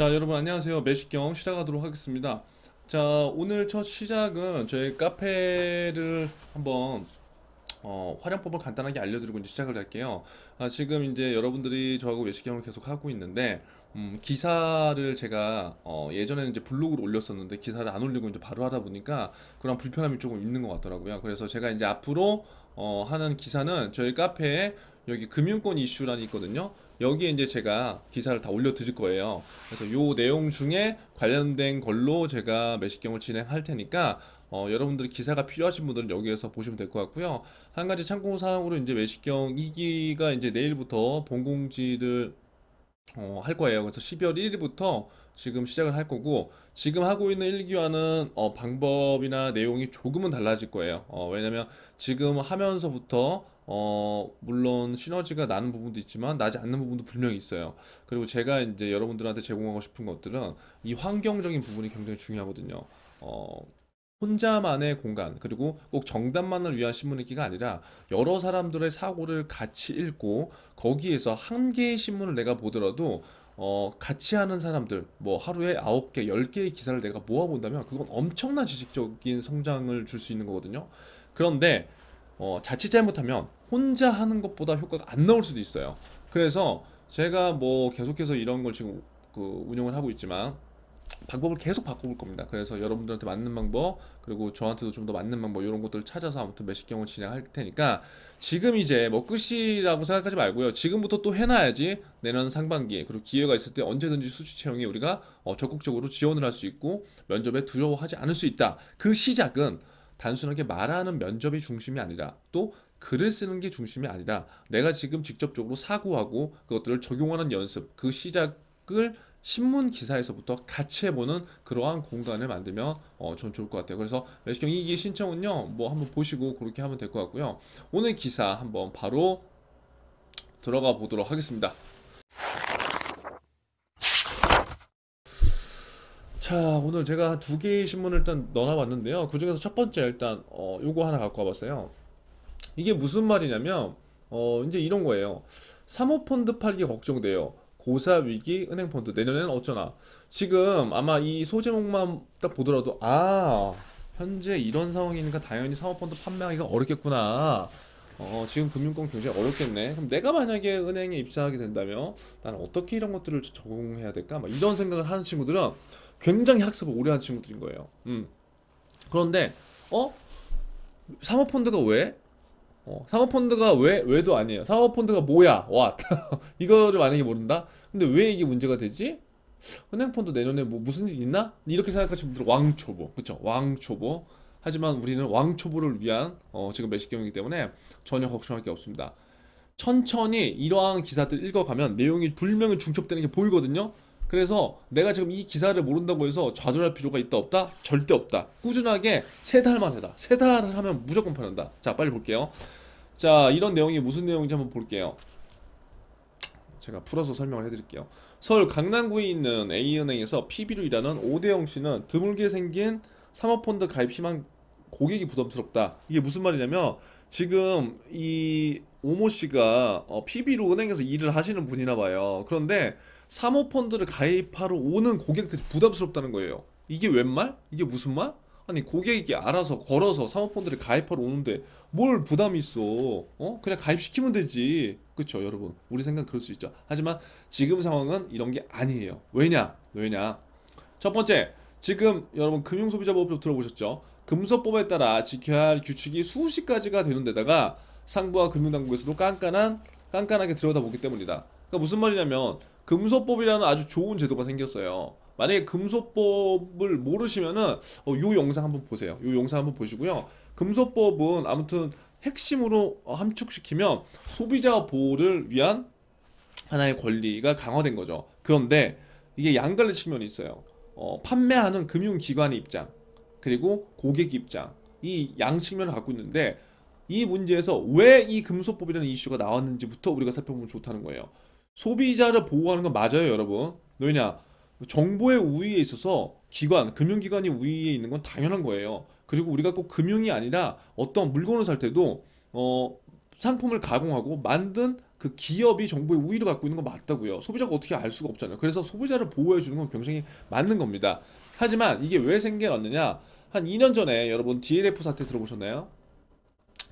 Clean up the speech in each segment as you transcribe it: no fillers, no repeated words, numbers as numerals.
자, 여러분 안녕하세요. 매식경 시작하도록 하겠습니다. 자, 오늘 첫 시작은 저희 카페를 한번 활용법을 간단하게 알려드리고 이제 시작을 할게요. 지금 이제 여러분들이 저하고 외식경을 계속 하고 있는데, 기사를 제가 예전에는 이제 블로그로 올렸었는데 기사를 안 올리고 이제 바로 하다 보니까 그런 불편함이 조금 있는 것 같더라고요. 그래서 제가 이제 앞으로 하는 기사는 저희 카페에 여기 금융권 이슈란이 있거든요. 여기에 이제 제가 기사를 다 올려드릴 거예요. 그래서 요 내용 중에 관련된 걸로 제가 매식경을 진행할 테니까 여러분들이 기사가 필요하신 분들은 여기에서 보시면 될 것 같고요. 한 가지 참고 사항으로 이제 외식경 2기가 이제 내일부터 본공지를 할 거예요. 그래서 12월 1일부터 지금 시작을 할 거고, 지금 하고 있는 1기와는 방법이나 내용이 조금은 달라질 거예요. 왜냐면 지금 하면서부터 물론 시너지가 나는 부분도 있지만 나지 않는 부분도 분명히 있어요. 그리고 제가 이제 여러분들한테 제공하고 싶은 것들은 이 환경적인 부분이 굉장히 중요하거든요. 혼자만의 공간, 그리고 꼭 정답만을 위한 신문 읽기가 아니라 여러 사람들의 사고를 같이 읽고 거기에서 한 개의 신문을 내가 보더라도 같이 하는 사람들 뭐 하루에 9개, 10개의 기사를 내가 모아본다면 그건 엄청난 지식적인 성장을 줄 수 있는 거거든요. 그런데 자칫 잘못하면 혼자 하는 것보다 효과가 안 나올 수도 있어요. 그래서 제가 뭐 계속해서 이런 걸 지금 운영을 하고 있지만 방법을 계속 바꿔볼 겁니다. 그래서 여러분들한테 맞는 방법, 그리고 저한테도 좀 더 맞는 방법, 이런 것들을 찾아서 아무튼 매식경을 진행할 테니까 지금 이제 뭐 끝이라고 생각하지 말고요. 지금부터 또 해놔야지 내년 상반기에, 그리고 기회가 있을 때 언제든지 수시 채용에 우리가 적극적으로 지원을 할 수 있고 면접에 두려워하지 않을 수 있다. 그 시작은 단순하게 말하는 면접이 중심이 아니라 또 글을 쓰는 게 중심이 아니라 내가 지금 직접적으로 사고하고 그것들을 적용하는 연습, 그 시작을 신문 기사에서부터 같이 해보는 그러한 공간을 만들면 전 좋을 것 같아요. 그래서 매시경 2기 신청은요, 뭐 한번 보시고 그렇게 하면 될 것 같고요. 오늘 기사 한번 바로 들어가 보도록 하겠습니다. 자, 오늘 제가 두 개의 신문을 일단 넣어봤는데요. 그 중에서 첫 번째 일단 요거 하나 갖고 와봤어요. 이게 무슨 말이냐면 이제 이런 거예요. 사모펀드 팔기 걱정돼요. 고사 위기 은행 펀드 내년에는 어쩌나. 지금 아마 이 소제목만 딱 보더라도 현재 이런 상황이니까 당연히 사모펀드 판매하기가 어렵겠구나. 지금 금융권 굉장히 어렵겠네. 그럼 내가 만약에 은행에 입사하게 된다면 나는 어떻게 이런 것들을 적용해야 될까? 막 이런 생각을 하는 친구들은 굉장히 학습을 오래 한 친구들인 거예요. 그런데 어? 사모펀드가 왜? 사모펀드가 왜도 아니에요. 사모펀드가 뭐야? 와, 이거를 만약에 모른다? 근데 왜 이게 문제가 되지? 은행펀드 내년에 뭐 무슨 일 있나? 이렇게 생각하시는 분들 왕초보, 그쵸? 왕초보. 하지만 우리는 왕초보를 위한 지금 매식경이기 때문에 전혀 걱정할 게 없습니다. 천천히 이러한 기사들 읽어가면 내용이 분명히 중첩되는 게 보이거든요. 그래서 내가 지금 이 기사를 모른다고 해서 좌절할 필요가 있다 없다? 절대 없다. 꾸준하게 세 달만 해라. 세 달을 하면 무조건 팔린다. 자, 빨리 볼게요. 자, 이런 내용이 무슨 내용인지 한번 볼게요. 제가 풀어서 설명을 해드릴게요. 서울 강남구에 있는 A은행에서 PB로 일하는 오대영 씨는 드물게 생긴 사모펀드 가입 희망 고객이 부담스럽다. 이게 무슨 말이냐면 지금 이 오모 씨가 PB로 은행에서 일을 하시는 분이나 봐요. 그런데 사모펀드를 가입하러 오는 고객들이 부담스럽다는 거예요. 이게 웬 말? 이게 무슨 말? 아니 고객이 알아서 걸어서 사모펀드를 가입하러 오는데 뭘 부담이 있어? 그냥 가입시키면 되지. 그쵸 여러분? 우리 생각 그럴 수 있죠. 하지만 지금 상황은 이런 게 아니에요. 왜냐? 첫 번째, 지금 여러분 금융소비자법 들어보셨죠? 금소법에 따라 지켜야 할 규칙이 수십 가지가 되는 데다가 상부와 금융당국에서도 깐깐하게 들여다보기 때문이다. 그러니까 무슨 말이냐면 금소법이라는 아주 좋은 제도가 생겼어요. 만약에 금소법을 모르시면은 요 영상 한번 보세요. 요 영상 한번 보시고요. 금소법은 아무튼 핵심으로 함축시키면 소비자 보호를 위한 하나의 권리가 강화된 거죠. 그런데 이게 양갈래 측면이 있어요. 판매하는 금융기관의 입장, 그리고 고객 입장, 이 양측면을 갖고 있는데 이 문제에서 왜 이 금소법이라는 이슈가 나왔는지부터 우리가 살펴보면 좋다는 거예요. 소비자를 보호하는 건 맞아요, 여러분. 왜냐? 정보의 우위에 있어서 금융기관이 우위에 있는 건 당연한 거예요. 그리고 우리가 꼭 금융이 아니라 어떤 물건을 살 때도 상품을 가공하고 만든 그 기업이 정보의 우위를 갖고 있는 건 맞다고요. 소비자가 어떻게 알 수가 없잖아요. 그래서 소비자를 보호해 주는 건 굉장히 맞는 겁니다. 하지만 이게 왜 생겨났느냐? 한 2년 전에 여러분 DLF 사태 들어보셨나요?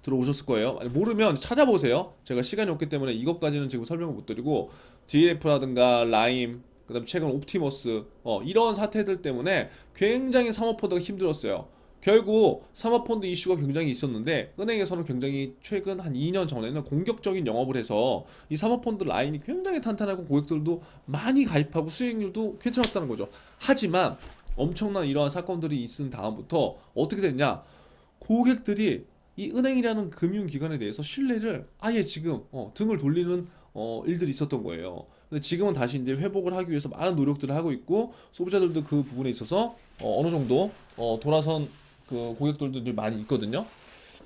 들어보셨을 거예요. 아니, 모르면 찾아보세요. 제가 시간이 없기 때문에 이것까지는 지금 설명을 못 드리고 DLF라든가 라임, 그다음 최근 옵티머스 이런 사태들 때문에 굉장히 사모펀드가 힘들었어요. 결국 사모펀드 이슈가 굉장히 있었는데 은행에서는 굉장히 최근 한 2년 전에는 공격적인 영업을 해서 이 사모펀드 라인이 굉장히 탄탄하고 고객들도 많이 가입하고 수익률도 괜찮았다는 거죠. 하지만 엄청난 이러한 사건들이 있은 다음부터 어떻게 됐냐? 고객들이 이 은행이라는 금융기관에 대해서 신뢰를 아예 지금 등을 돌리는 일들이 있었던 거예요. 근데 지금은 다시 이제 회복을 하기 위해서 많은 노력들을 하고 있고 소비자들도 그 부분에 있어서 어느 정도 돌아선 그 고객들도 이제 많이 있거든요.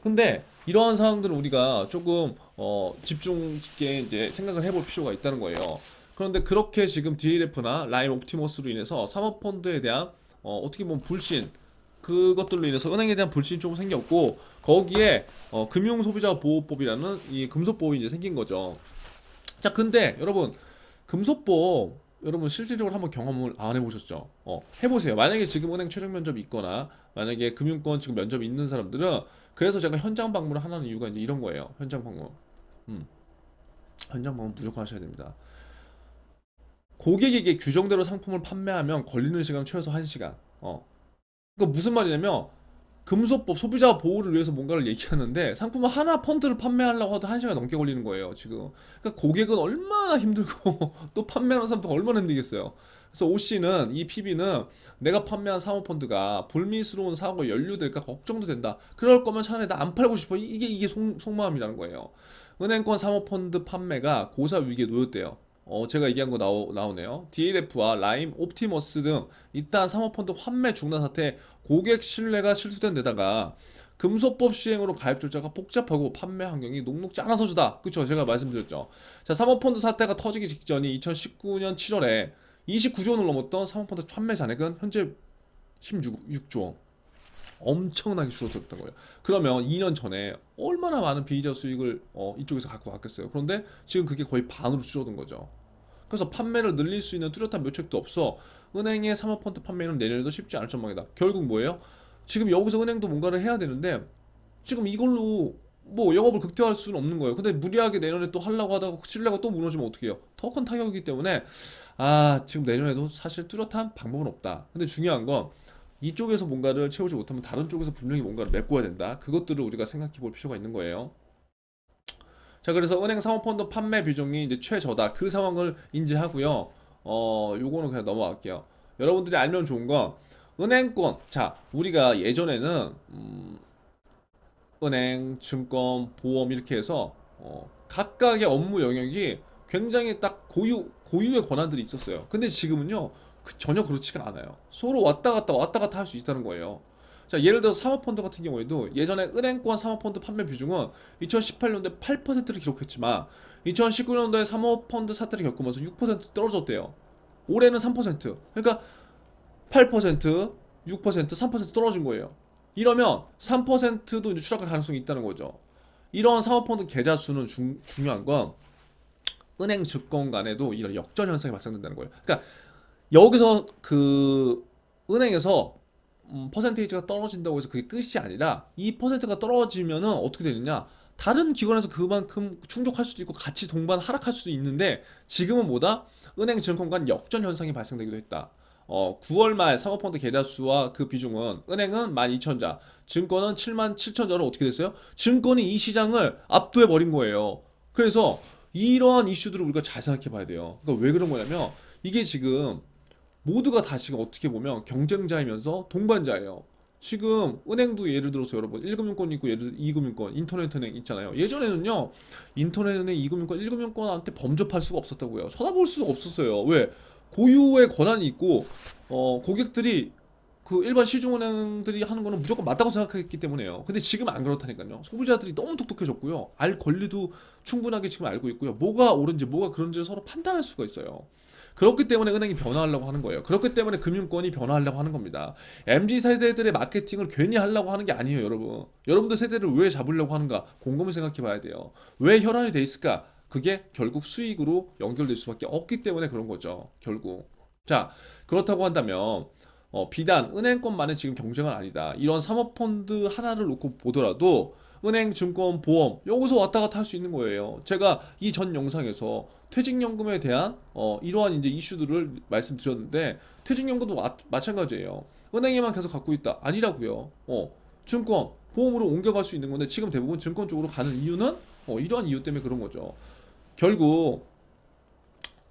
근데 이러한 상황들은 우리가 조금 집중 있게 이제 생각을 해볼 필요가 있다는 거예요. 그런데 그렇게 지금 DLF나 라임 옵티머스로 인해서 사모펀드에 대한 어떻게 보면 불신 그것들로 인해서 은행에 대한 불신이 조금 생겼고 거기에 금융소비자보호법이라는 이 금소법이 이제 생긴 거죠. 자, 근데 여러분 금소법 여러분 실질적으로 한번 경험을 안 해보셨죠? 해보세요. 만약에 지금 은행 최종 면접이 있거나 만약에 금융권 지금 면접이 있는 사람들은 그래서 제가 현장 방문을 하는 이유가 이제 이런 거예요. 현장 방문. 음, 현장 방문 무조건 하셔야 됩니다. 고객에게 규정대로 상품을 판매하면 걸리는 시간은 최소 1시간. 그러니까 무슨 말이냐면 금소법 소비자 보호를 위해서 뭔가를 얘기하는데 상품 하나 펀드를 판매하려고 해도 1시간 넘게 걸리는 거예요 지금. 그러니까 고객은 얼마나 힘들고 또 판매하는 사람도 얼마나 힘들겠어요. 그래서 오씨는 이 PB는 내가 판매한 사모펀드가 불미스러운 사고에 연루될까 걱정도 된다. 그럴 거면 차라리 나 안 팔고 싶어. 이게 속마음이라는 거예요. 은행권 사모펀드 판매가 고사 위기에 놓였대요. 제가 얘기한 거 나오네요. DLF와 라임, 옵티머스 등 이따 사모펀드 환매 중단 사태 고객 신뢰가 실수된 데다가 금소법 시행으로 가입 절차가 복잡하고 판매 환경이 녹록지 않아서 주다. 그쵸? 제가 말씀드렸죠. 자, 사모펀드 사태가 터지기 직전이 2019년 7월에 29조 원을 넘었던 사모펀드 판매 잔액은 현재 16조 원. 엄청나게 줄어들었던 거예요. 그러면 2년 전에 얼마나 많은 비이자 수익을 이쪽에서 갖고 갔겠어요. 그런데 지금 그게 거의 반으로 줄어든 거죠. 그래서 판매를 늘릴 수 있는 뚜렷한 묘책도 없어 은행의 사모펀드 판매는 내년에도 쉽지 않을 전망이다. 결국 뭐예요? 지금 여기서 은행도 뭔가를 해야 되는데 지금 이걸로 뭐 영업을 극대화할 수는 없는 거예요. 근데 무리하게 내년에 또 하려고 하다가 신뢰가 또 무너지면 어떻게 해요? 더 큰 타격이기 때문에 지금 내년에도 사실 뚜렷한 방법은 없다. 근데 중요한 건 이쪽에서 뭔가를 채우지 못하면 다른 쪽에서 분명히 뭔가를 메꿔야 된다. 그것들을 우리가 생각해 볼 필요가 있는 거예요. 자, 그래서 은행 사모펀드 판매 비중이 이제 최저다. 그 상황을 인지하고요. 요거는 그냥 넘어갈게요. 여러분들이 알면 좋은 건 은행권. 자, 우리가 예전에는 은행, 증권, 보험 이렇게 해서 각각의 업무 영역이 굉장히 딱 고유의 권한들이 있었어요. 근데 지금은요. 전혀 그렇지가 않아요. 서로 왔다 갔다 할 수 있다는 거예요. 자, 예를 들어서 사모펀드 같은 경우에도 예전에 은행권 사모펀드 판매 비중은 2018년도에 8%를 기록했지만 2019년도에 사모펀드 사태를 겪으면서 6% 떨어졌대요. 올해는 3%. 그러니까 8%, 6%, 3% 떨어진 거예요. 이러면 3%도 이제 추락할 가능성이 있다는 거죠. 이러한 사모펀드 계좌 수는 중요한 건 은행 증권 간에도 이런 역전 현상이 발생된다는 거예요. 그러니까 여기서 그 은행에서 퍼센테이지가 떨어진다고 해서 그게 끝이 아니라 이 퍼센트가 떨어지면은 어떻게 되느냐, 다른 기관에서 그만큼 충족할 수도 있고 같이 동반 하락할 수도 있는데 지금은 뭐다? 은행 증권 간 역전 현상이 발생되기도 했다. 9월 말 사모펀드 계좌 수와 그 비중은 은행은 12,000자, 증권은 77,000자로 어떻게 됐어요? 증권이 이 시장을 압도해 버린 거예요. 그래서 이러한 이슈들을 우리가 잘 생각해 봐야 돼요. 그러니까 왜 그런 거냐면 이게 지금 모두가 다 지금 어떻게 보면 경쟁자이면서 동반자예요. 지금 은행도 예를 들어서 여러분 1금융권 있고 예를 2금융권 인터넷은행 있잖아요. 예전에는요 인터넷은행 2금융권 1금융권한테 범접할 수가 없었다고요. 쳐다볼 수가 없었어요. 왜? 고유의 권한이 있고 고객들이 그 일반 시중은행들이 하는 거는 무조건 맞다고 생각했기 때문에요. 근데 지금 안 그렇다니까요. 소비자들이 너무 똑똑해졌고요. 알 권리도 충분하게 지금 알고 있고요. 뭐가 옳은지 뭐가 그런지 서로 판단할 수가 있어요. 그렇기 때문에 은행이 변화하려고 하는 거예요. 그렇기 때문에 금융권이 변화하려고 하는 겁니다. MZ 세대들의 마케팅을 괜히 하려고 하는 게 아니에요, 여러분. 여러분들 세대를 왜 잡으려고 하는가? 곰곰이 생각해 봐야 돼요. 왜 혈안이 돼 있을까? 그게 결국 수익으로 연결될 수밖에 없기 때문에 그런 거죠. 결국. 자, 그렇다고 한다면 비단 은행권만의 지금 경쟁은 아니다. 이런 사모펀드 하나를 놓고 보더라도 은행, 증권, 보험 여기서 왔다 갔다 할 수 있는 거예요. 제가 이 전 영상에서 퇴직연금에 대한 이러한 이제 이슈들을 말씀드렸는데 퇴직연금도 마찬가지예요. 은행에만 계속 갖고 있다 아니라고요. 증권, 보험으로 옮겨갈 수 있는 건데 지금 대부분 증권 쪽으로 가는 이유는 이러한 이유 때문에 그런 거죠. 결국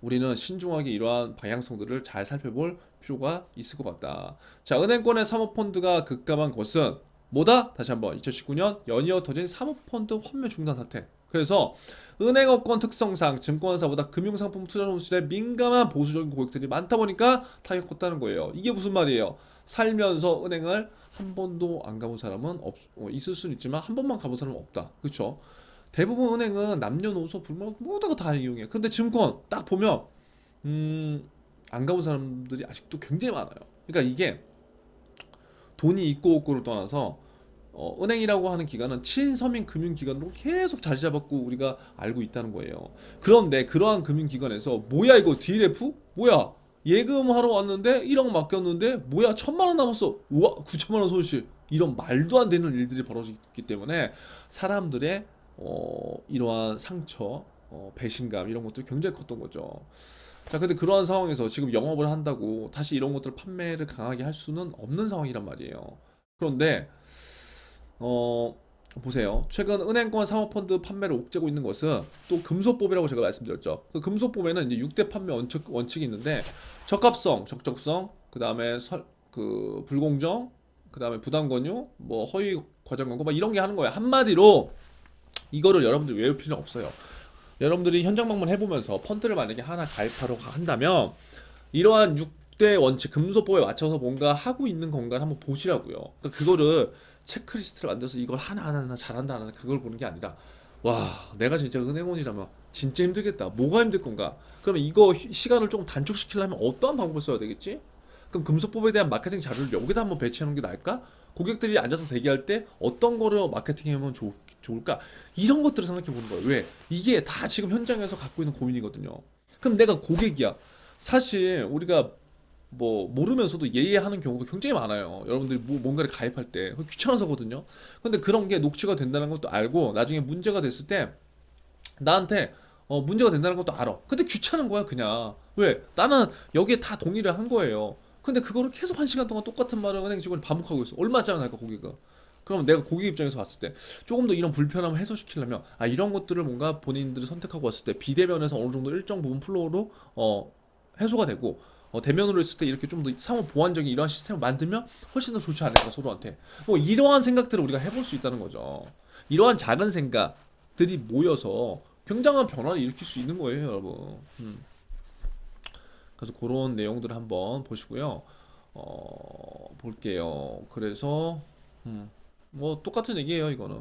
우리는 신중하게 이러한 방향성들을 잘 살펴볼 필요가 있을 것 같다. 자, 은행권의 사모펀드가 급감한 것은 뭐다? 다시 한번 2019년 연이어 터진 사모펀드 환매 중단 사태. 그래서 은행업권 특성상 증권사보다 금융상품 투자 손실에 민감한 보수적인 고객들이 많다 보니까 타격이 컸다는 거예요. 이게 무슨 말이에요? 살면서 은행을 한 번도 안 가본 사람은 있을 수는 있지만 한 번만 가본 사람은 없다. 그렇죠? 대부분 은행은 남녀노소 불문 모두가 다 이용해. 근데 증권 딱 보면 안 가본 사람들이 아직도 굉장히 많아요. 그러니까 이게 돈이 있고 없고를 떠나서 은행이라고 하는 기관은 친서민 금융기관으로 계속 자리 잡았고 우리가 알고 있다는 거예요. 그런데 그러한 금융기관에서 뭐야 이거 DLF? 뭐야 예금하러 왔는데 1억 맡겼는데 뭐야 1,000만 원 남았어. 우와 9천만 원 손실. 이런 말도 안 되는 일들이 벌어지기 때문에 사람들의 이러한 상처, 배신감 이런 것도 굉장히 컸던 거죠. 자, 근데 그러한 상황에서 지금 영업을 한다고 다시 이런 것들 판매를 강하게 할 수는 없는 상황이란 말이에요. 그런데 보세요. 최근 은행권 사모펀드 판매를 옥죄고 있는 것은 또 금소법이라고 제가 말씀드렸죠. 그 금소법에는 이제 6대 판매 원칙이 있는데 적합성, 적적성, 그 다음에 그 불공정, 그 다음에 부당 권유, 뭐 허위 과장 광고 막 이런 게 하는 거예요. 한마디로 이거를 여러분들이 외울 필요는 없어요. 여러분들이 현장 방문 해보면서 펀드를 만약에 하나 가입하러 한다면 이러한 6대 원칙 금소법에 맞춰서 뭔가 하고 있는 건가를 한번 보시라고요. 그러니까 그거를 체크리스트를 만들어서 이걸 하나하나 잘한다 안 한다 그걸 보는 게 아니라 와 내가 진짜 은행원이라면 진짜 힘들겠다. 뭐가 힘들 건가? 그러면 이거 시간을 조금 단축시키려면 어떠한 방법을 써야 되겠지? 그럼 금소법에 대한 마케팅 자료를 여기다 한번 배치하는 게 나을까? 고객들이 앉아서 대기할 때 어떤 거를 마케팅하면 좋을까? 이런 것들을 생각해 보는 거예요. 왜? 이게 다 지금 현장에서 갖고 있는 고민이거든요. 그럼 내가 고객이야. 사실 우리가 뭐 모르면서도 예예하는 경우가 굉장히 많아요. 여러분들이 뭔가를 가입할 때 귀찮아서거든요. 근데 그런 게 녹취가 된다는 것도 알고 나중에 문제가 됐을 때 나한테 문제가 된다는 것도 알아. 근데 귀찮은 거야 그냥. 왜? 나는 여기에 다 동의를 한 거예요. 근데 그거를 계속 1시간 동안 똑같은 말을 은행 직원이 반복하고 있어. 얼마 짜리 날까 고객가. 그럼 내가 고객 입장에서 봤을 때 조금 더 이런 불편함을 해소시키려면 이런 것들을 뭔가 본인들이 선택하고 왔을 때 비대면에서 어느 정도 일정 부분 플로우로 해소가 되고 대면으로 했을 때 이렇게 좀 더 상호 보완적인 이러한 시스템을 만들면 훨씬 더 좋지 않을까 서로한테. 뭐 이러한 생각들을 우리가 해볼 수 있다는 거죠. 이러한 작은 생각들이 모여서 굉장한 변화를 일으킬 수 있는 거예요 여러분. 그래서 그런 내용들을 한번 보시고요. 볼게요. 그래서 뭐 똑같은 얘기예요 이거는.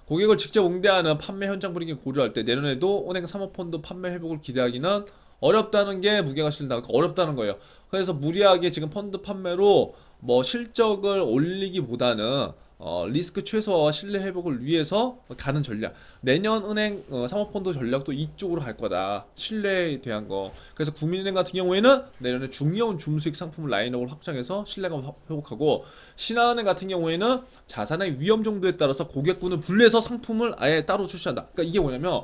고객을 직접 응대하는 판매 현장 분위기 고려할 때 내년에도 은행 사모펀드 판매 회복을 기대하기는 어렵다는 게 무게가 실린다. 그러니까 어렵다는 거예요. 그래서 무리하게 지금 펀드 판매로 뭐 실적을 올리기보다는 리스크 최소화와 신뢰 회복을 위해서 가는 전략. 내년 은행 사모펀드 전략도 이쪽으로 갈 거다. 신뢰에 대한 거. 그래서 국민은행 같은 경우에는 내년에 중이온 중수익 상품 라인업을 확장해서 신뢰감 회복하고 신한은행 같은 경우에는 자산의 위험 정도에 따라서 고객군을 분리해서 상품을 아예 따로 출시한다. 그러니까 이게 뭐냐면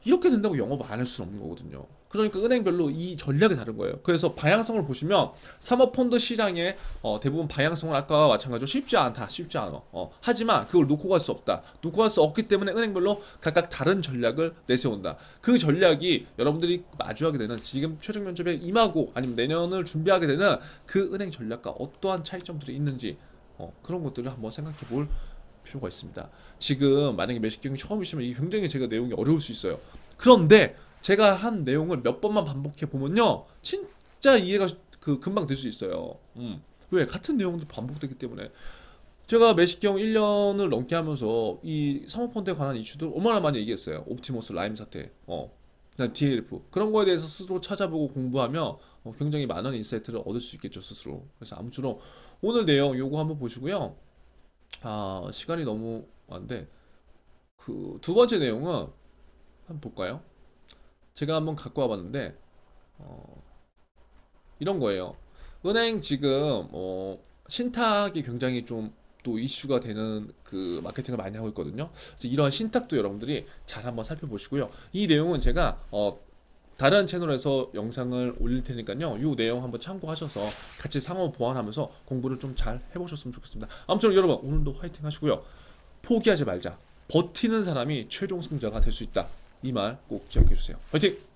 이렇게 된다고 영업 안 할 수는 없는 거거든요. 그러니까 은행별로 이 전략이 다른 거예요. 그래서 방향성을 보시면 사모펀드 시장의 대부분 방향성은 아까와 마찬가지로 쉽지 않다. 쉽지 않아. 하지만 그걸 놓고 갈 수 없다. 놓고 갈 수 없기 때문에 은행별로 각각 다른 전략을 내세운다. 그 전략이 여러분들이 마주하게 되는 지금 최종 면접에 임하고 아니면 내년을 준비하게 되는 그 은행 전략과 어떠한 차이점들이 있는지 그런 것들을 한번 생각해 볼 필요가 있습니다. 지금 만약에 매식경이 처음이시면 이게 굉장히 제가 내용이 어려울 수 있어요. 그런데 제가 한 내용을 몇 번만 반복해 보면요, 진짜 이해가 금방 될 수 있어요. 왜? 같은 내용도 반복되기 때문에. 제가 매식경 1년을 넘게 하면서 이 사모펀드에 관한 이슈들 얼마나 많이 얘기했어요. 옵티머스 라임 사태, 그냥 DLF 그런 거에 대해서 스스로 찾아보고 공부하면 굉장히 많은 인사이트를 얻을 수 있겠죠 스스로. 그래서 아무쪼록 오늘 내용 요거 한번 보시고요. 시간이 너무 많은데 그 두 번째 내용은 한번 볼까요? 제가 한번 갖고 와봤는데 어, 이런 거예요. 은행 지금 신탁이 굉장히 좀 또 이슈가 되는 그 마케팅을 많이 하고 있거든요. 그래서 이러한 신탁도 여러분들이 잘 한번 살펴보시고요. 이 내용은 제가 다른 채널에서 영상을 올릴 테니까요. 이 내용 한번 참고하셔서 같이 상호 보완하면서 공부를 좀 잘 해보셨으면 좋겠습니다. 아무쪼록 여러분 오늘도 화이팅 하시고요. 포기하지 말자. 버티는 사람이 최종 승자가 될 수 있다. 이 말 꼭 기억해 주세요. 화이팅!